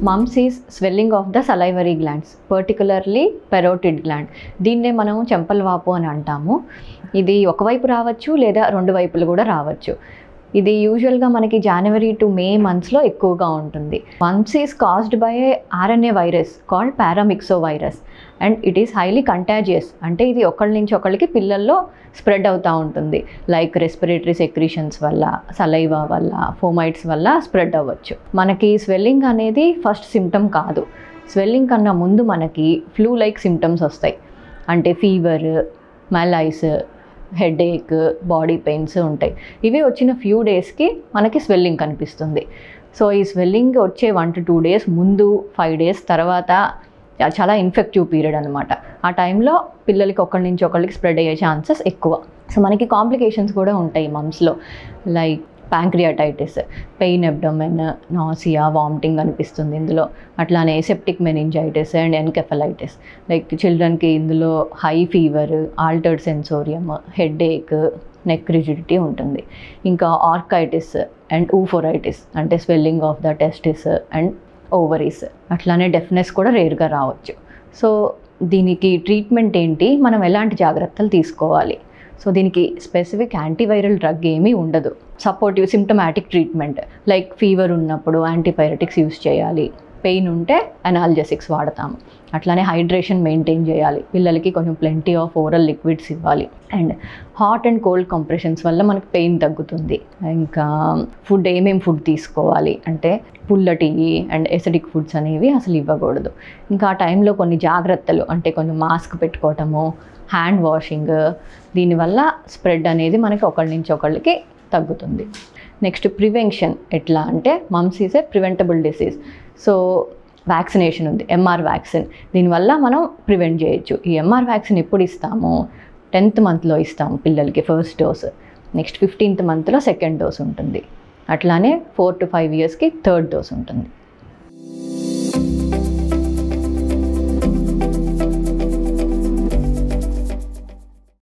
Mumps is swelling of the salivary glands, particularly parotid gland. దీన్నే మనం చెంపల వాపు అని అంటాము. ఇది ఒకవైపు రావచ్చు లేదా రెండు వైపులు కూడా రావచ్చు. ఇది యూజువల్గా మనకి జనవరి టు మే మంత్స్లో ఎక్కువగా ఉంటుంది. Mumps is caused by A RNA virus called paramyxo virus and it is highly contagious. అంటే ఇది ఒకళ్ళ నుంచి ఒకళ్ళకి పిల్లల్లో స్ప్రెడ్ అవుతూ ఉంటుంది. లైక్ రెస్పిరేటరీ సెక్రీషన్స్ వల్ల, సలైవా వల్ల, ఫోమైట్స్ వల్ల స్ప్రెడ్ అవ్వచ్చు. మనకి స్వెల్లింగ్ అనేది ఫస్ట్ సిమ్టమ్ కాదు. స్వెల్లింగ్ కన్నా ముందు మనకి ఫ్లూ లైక్ సిమ్టమ్స్ వస్తాయి. అంటే ఫీవర్, మలైస్, హెడేక్, బాడీ పెయిన్స్ ఉంటాయి. ఇవి వచ్చిన ఫ్యూ డేస్కి మనకి స్వెల్లింగ్ కనిపిస్తుంది. సో ఈ స్వెల్లింగ్ వచ్చే 1 to 2 days ముందు, 5 days తర్వాత చాలా ఇన్ఫెక్టివ్ పీరియడ్ అనమాట. ఆ టైంలో పిల్లలకి ఒకళ్ళ నుంచి ఒకళ్ళకి స్ప్రెడ్ అయ్యే ఛాన్సెస్ ఎక్కువ. సో మనకి కాంప్లికేషన్స్ కూడా ఉంటాయి మమ్స్లో, like pancreatitis, pain abdomen, nausea, vomiting అనిపిస్తుంది ఇందులో. అట్లానే septic meningitis and encephalitis. Like చిల్డ్రన్కి ఇందులో high fever, altered sensorium, headache, neck rigidity ఉంటుంది. ఇంకా ఆర్కైటిస్ అండ్ ఊఫోరైటిస్ అంటే swelling of the testis and ovaries. అట్లానే డెఫ్నెస్ కూడా రేర్గా రావచ్చు. సో దీనికి ట్రీట్మెంట్ ఏంటి, మనం ఎలాంటి జాగ్రత్తలు తీసుకోవాలి? సో దీనికి స్పెసిఫిక్ యాంటీవైరల్ డ్రగ్ ఏమీ ఉండదు. Supportive symptomatic treatment like fever ఉన్నప్పుడు యాంటీపైరటిక్స్ యూస్ చేయాలి. పెయిన్ ఉంటే అనాల్జెసిక్స్ వాడతాము. అట్లానే హైడ్రేషన్ మెయింటైన్ చేయాలి. పిల్లలకి కొంచెం ప్లెంటీ ఆఫ్ ఓరల్ లిక్విడ్స్ ఇవ్వాలి. And hot and cold compressions వల్ల మనకు పెయిన్ తగ్గుతుంది. ఇంకా ఫుడ్, ఏమేమి ఫుడ్ తీసుకోవాలి అంటే పుల్లటి అండ్ ఎసిడిక్ ఫుడ్స్ అనేవి అసలు ఇవ్వకూడదు. ఇంకా ఆ టైంలో కొన్ని జాగ్రత్తలు అంటే కొంచెం మాస్క్ పెట్టుకోవటము, హ్యాండ్ వాషింగ్, దీనివల్ల స్ప్రెడ్ అనేది మనకి ఒకళ్ళ నుంచి ఒకళ్ళకి తగ్గుతుంది. నెక్స్ట్ ప్రివెన్షన్ ఎట్లా అంటే mumps is a preventable disease. So vaccination ఉంది, MR వ్యాక్సిన్. దీనివల్ల మనం ప్రివెంట్ చేయొచ్చు. ఈ MR వ్యాక్సిన్ ఎప్పుడు ఇస్తాము? 10th monthలో ఇస్తాము పిల్లలకి ఫస్ట్ డోస్. నెక్స్ట్ 15th monthలో సెకండ్ డోస్ ఉంటుంది. అట్లానే 4 to 5 yearsకి థర్డ్ డోస్ ఉంటుంది.